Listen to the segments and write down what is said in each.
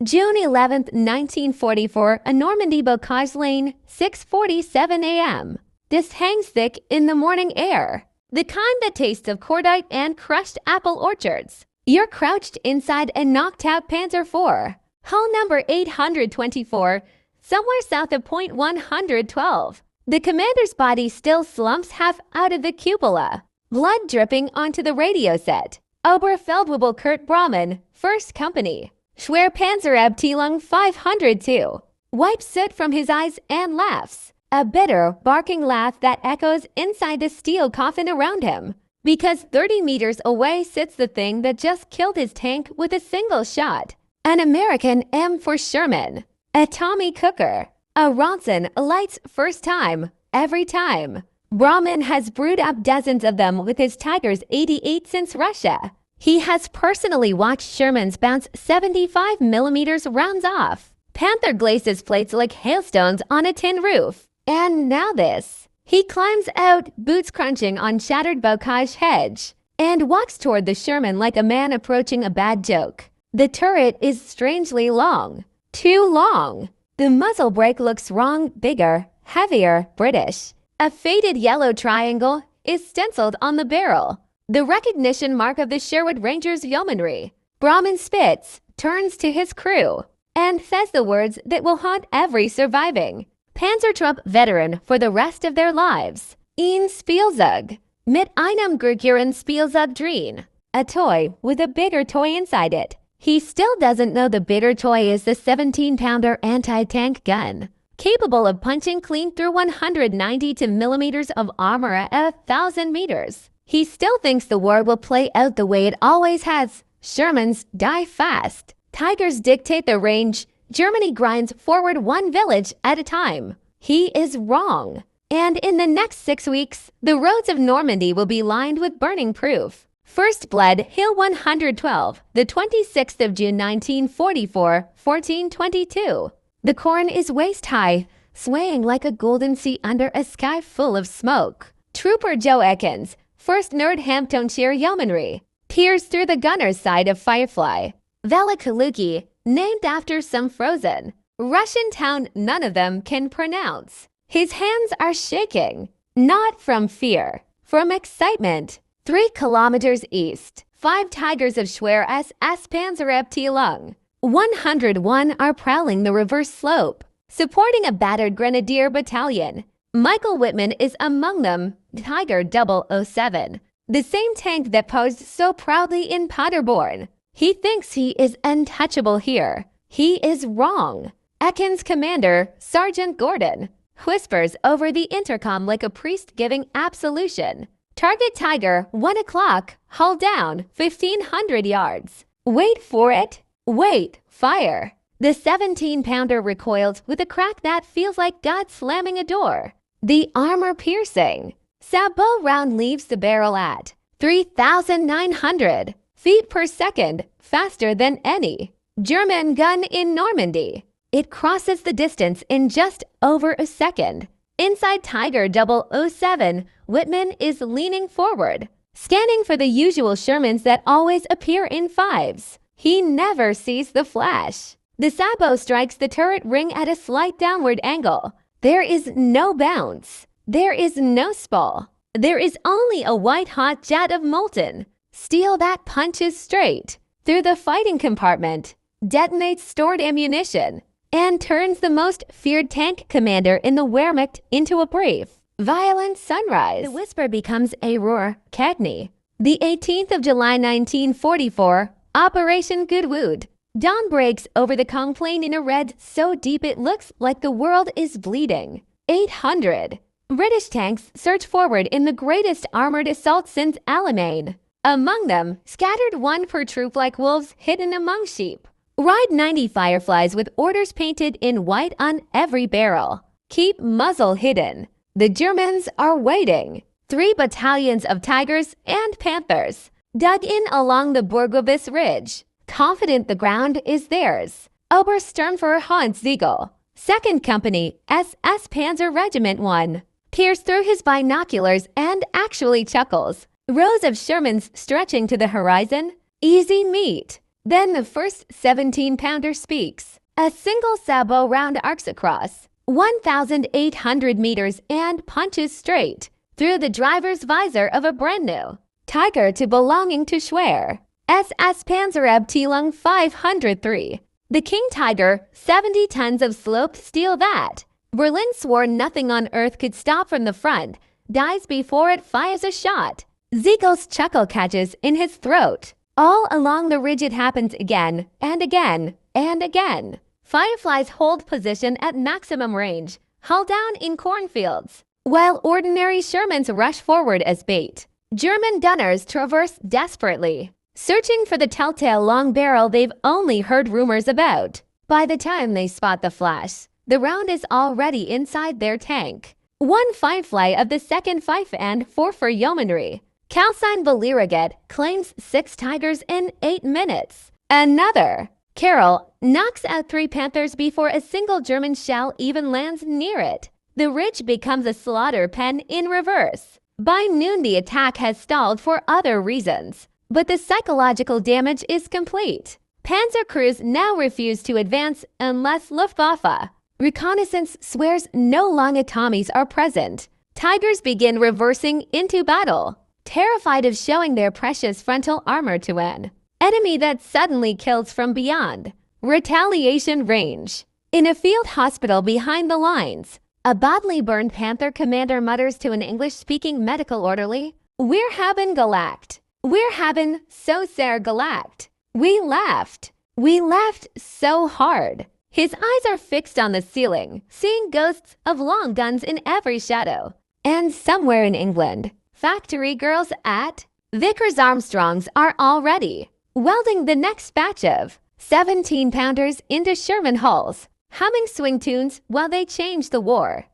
June 11, 1944, a Normandy bocage lane, 6:47 a.m. This hangs thick in the morning air, the kind that tastes of cordite and crushed apple orchards. You're crouched inside a knocked-out Panzer IV, hull number 824, somewhere south of Point 112. The commander's body still slumps half out of the cupola, blood dripping onto the radio set. Oberfeldwebel Kurt Braumann, 1st Company, Schwerpanzerabteilung 502, wipes soot from his eyes and laughs, a bitter, barking laugh that echoes inside the steel coffin around him, because 30 meters away sits the thing that just killed his tank with a single shot, an American M4 Sherman, a Tommy Cooker, a Ronson Light's first time, every time. Braumann has brewed up dozens of them with his Tigers 88 since Russia. He has personally watched Shermans bounce 75mm rounds off. Panther glazes plates like hailstones on a tin roof. And now this. He climbs out, boots crunching on shattered bocage hedge, and walks toward the Sherman like a man approaching a bad joke. The turret is strangely long. Too long. The muzzle brake looks wrong, bigger, heavier, British. A faded yellow triangle is stenciled on the barrel, the recognition mark of the Sherwood Rangers Yeomanry. Braumann spits, turns to his crew, and says the words that will haunt every surviving Panzertrupp veteran for the rest of their lives. Ein Spielzeug, mit einem größeren Spielzeug drin. A toy with a bigger toy inside it. He still doesn't know the bigger toy is the 17-pounder anti-tank gun, capable of punching clean through 192mm of armor at 1,000 meters. He still thinks the war will play out the way it always has. Shermans die fast. Tigers dictate the range. Germany grinds forward one village at a time. He is wrong. And in the next 6 weeks, the roads of Normandy will be lined with burning proof. First Blood, Hill 112, the 26th of June 1944, 1422. The corn is waist-high, swaying like a golden sea under a sky full of smoke. Trooper Joe Ekins, 1st Nordhamptonshire Yeomanry, peers through the gunner's side of Firefly. Velikaluki, named after some frozen Russian town none of them can pronounce. His hands are shaking, not from fear, from excitement. 3 kilometers east, 5 Tigers of Schwer SS Panzerabteilung 101 are prowling the reverse slope, supporting a battered grenadier battalion. Michael Wittmann is among them, Tiger 007, the same tank that posed so proudly in Paderborn. He thinks he is untouchable here. He is wrong. Ekins' commander, Sergeant Gordon, whispers over the intercom like a priest giving absolution. Target Tiger, 1 o'clock, hull down, 1,500 yards. Wait for it. Wait, fire. The 17-pounder recoils with a crack that feels like God slamming a door. The armor piercing. Sabot round leaves the barrel at 3,900 feet per second, faster than any German gun in Normandy. It crosses the distance in just over a second. Inside Tiger 007, Wittmann is leaning forward, scanning for the usual Shermans that always appear in fives. He never sees the flash. The sabot strikes the turret ring at a slight downward angle. There is no bounce. There is no spall. There is only a white-hot jet of molten steel that punches straight through the fighting compartment, detonates stored ammunition, and turns the most feared tank commander in the Wehrmacht into a brief, violent sunrise. The whisper becomes a roar, Cagney. The 18th of July 1944, Operation Goodwood. Dawn breaks over the Kong Plain in a red so deep it looks like the world is bleeding. 800 British tanks surge forward in the greatest armored assault since Alamein. Among them, scattered one per troop like wolves hidden among sheep. Ride 90 Fireflies with orders painted in white on every barrel. Keep muzzle hidden. The Germans are waiting. 3 battalions of Tigers and Panthers dug in along the Burgobis Ridge, confident the ground is theirs. Obersturmführer Hans Siegel, 2nd Company, SS Panzer Regiment 1, peers through his binoculars and actually chuckles. Rows of Shermans stretching to the horizon. Easy meat. Then the first 17-pounder speaks. A single sabot round arcs across 1,800 meters and punches straight through the driver's visor of a brand new Tiger to belonging to Schwer. SS Panzerabteilung 503. The King Tiger, 70 tons of sloped steel that Berlin swore nothing on earth could stop from the front, dies before it fires a shot. Ziegel's chuckle catches in his throat. All along the ridge it happens again and again and again. Fireflies hold position at maximum range, hull down in cornfields, while ordinary Shermans rush forward as bait. German gunners traverse desperately, searching for the telltale long barrel they've only heard rumors about. By the time they spot the flash, the round is already inside their tank. One Firefly of the 2nd Fife and 4 for Yeomanry, Calcine Valiraget, claims 6 Tigers in 8 minutes. Another, Carroll, knocks out 3 Panthers before a single German shell even lands near it. The ridge becomes a slaughter pen in reverse. By noon, the attack has stalled for other reasons, but the psychological damage is complete. Panzer crews now refuse to advance unless Luftwaffe reconnaissance swears no Long-Atomies are present. Tigers begin reversing into battle, terrified of showing their precious frontal armor to an enemy that suddenly kills from beyond retaliation range. In a field hospital behind the lines, a badly burned Panther commander mutters to an English-speaking medical orderly, "Wir haben gelacht. Wir haben so sehr gelacht. We laughed. We laughed so hard." His eyes are fixed on the ceiling, seeing ghosts of long guns in every shadow. And somewhere in England, factory girls at Vickers Armstrongs are already welding the next batch of 17-pounders into Sherman hulls, humming swing tunes while they change the war.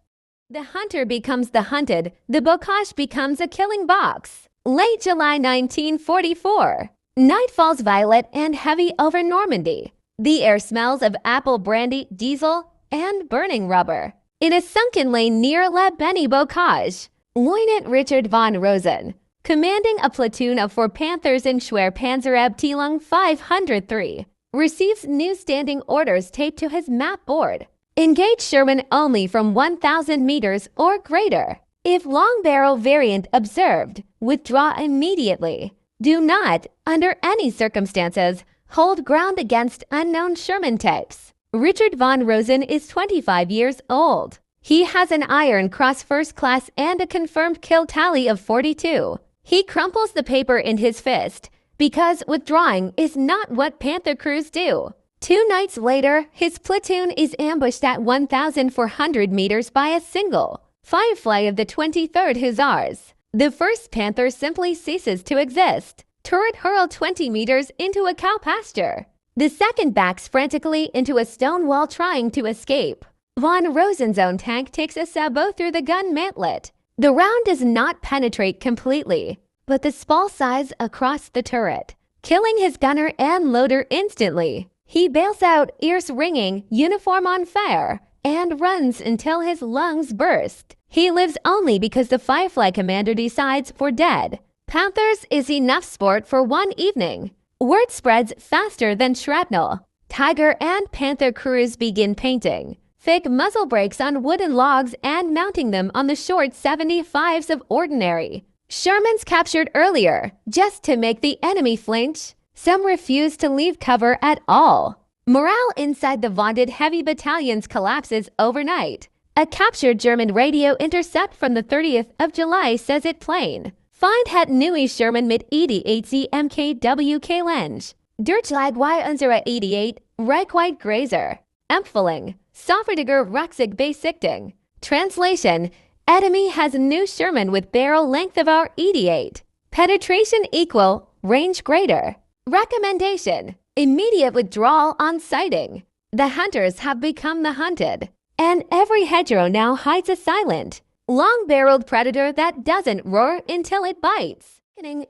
The hunter becomes the hunted, the bocage becomes a killing box. Late July 1944. Night falls violet and heavy over Normandy. The air smells of apple brandy, diesel, and burning rubber. In a sunken lane near La Beni Bocage, Lieutenant Richard von Rosen, commanding a platoon of 4 Panthers in Schwer Panzerabteilung 503, receives new standing orders taped to his map board. Engage Sherman only from 1,000 meters or greater. If long barrel variant observed, withdraw immediately. Do not, under any circumstances, hold ground against unknown Sherman types. Richard von Rosen is 25 years old. He has an Iron Cross First Class and a confirmed kill tally of 42. He crumples the paper in his fist because withdrawing is not what Panther crews do. 2 nights later, his platoon is ambushed at 1,400 meters by a single Firefly of the 23rd Hussars. The first Panther simply ceases to exist. Turret hurled 20 meters into a cow pasture. The second backs frantically into a stone wall trying to escape. Von Rosen's own tank takes a sabot through the gun mantlet. The round does not penetrate completely, but the spall size across the turret, killing his gunner and loader instantly. He bails out, ears ringing, uniform on fire, and runs until his lungs burst. He lives only because the Firefly commander decides for dead. Panthers is enough sport for one evening. Word spreads faster than shrapnel. Tiger and Panther crews begin painting fake muzzle brakes on wooden logs and mounting them on the short 75s of ordinary Shermans captured earlier, just to make the enemy flinch. Some refuse to leave cover at all. Morale inside the vaunted heavy battalions collapses overnight. A captured German radio intercept from the 30th of July says it plain. Find het nieuwe Sherman mit 88 MKWK Lenge. Durchlag y unsere 88, Reichweite Grazer. Empfeling, Sofferdiger Rucksack Basichting. Translation, enemy has a new Sherman with barrel length of our 88. Penetration equal, range greater. Recommendation, immediate withdrawal on sighting. The hunters have become the hunted, and every hedgerow now hides a silent, long-barreled predator that doesn't roar until it bites.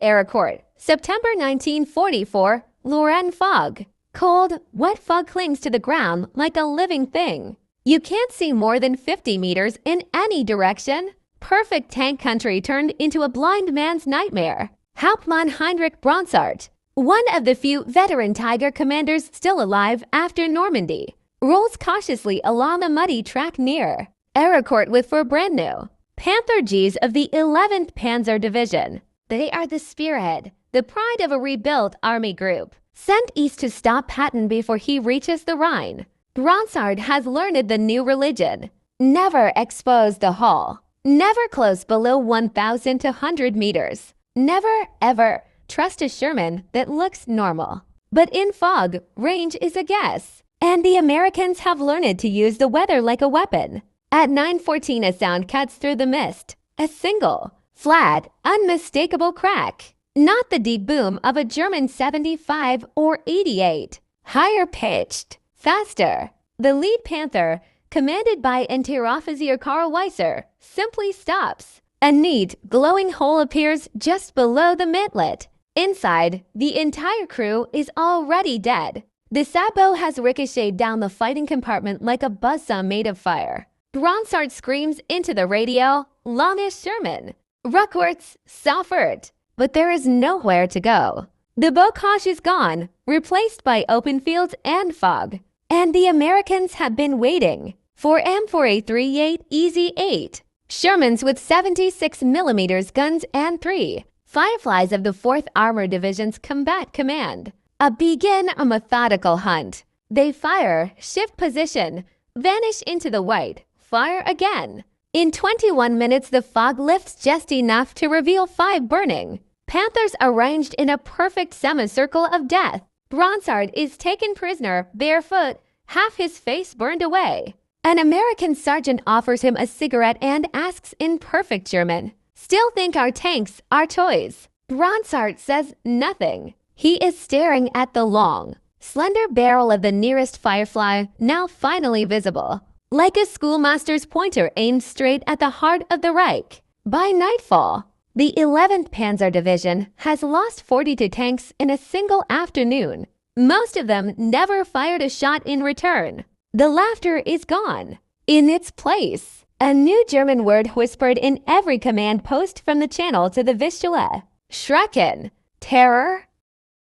Arracourt, September 1944, Lorraine fog. Cold, wet fog clings to the ground like a living thing. You can't see more than 50 meters in any direction. Perfect tank country turned into a blind man's nightmare. Hauptmann Heinrich Bronsart, one of the few veteran Tiger commanders still alive after Normandy, rolls cautiously along the muddy track near Arracourt with four brand new Panther Gs of the 11th Panzer Division. They are the spearhead, the pride of a rebuilt army group, sent east to stop Patton before he reaches the Rhine. Ronsard has learned the new religion. Never expose the hull. Never close below 1,200 meters. Never, ever trust a Sherman that looks normal. But in fog, range is a guess. And the Americans have learned to use the weather like a weapon. At 9:14, a sound cuts through the mist. A single, flat, unmistakable crack. Not the deep boom of a German 75 or 88. Higher pitched, faster. The lead Panther, commanded by Unteroffizier Karl Weiser, simply stops. A neat, glowing hole appears just below the mantlet. Inside, the entire crew is already dead. The sabot has ricocheted down the fighting compartment like a buzzsaw made of fire. Ronsard screams into the radio, "Longish Sherman! Ruckworth's Saufert!" But there is nowhere to go. The bocage is gone, replaced by open fields and fog. And the Americans have been waiting for M4A38 Easy 8, Shermans with 76mm guns and 3 Fireflies of the 4th Armor Division's Combat Command. Begin a methodical hunt. They fire, shift position, vanish into the white, fire again. In 21 minutes, the fog lifts just enough to reveal 5 burning Panthers arranged in a perfect semicircle of death. Ronsard is taken prisoner, barefoot, half his face burned away. An American sergeant offers him a cigarette and asks in perfect German, "Still think our tanks are toys?" Ronsard says nothing. He is staring at the long, slender barrel of the nearest Firefly, now finally visible, like a schoolmaster's pointer aimed straight at the heart of the Reich. By nightfall, the 11th Panzer Division has lost 42 tanks in a single afternoon. Most of them never fired a shot in return. The laughter is gone. In its place, a new German word whispered in every command post from the Channel to the Vistula. Schrecken, terror,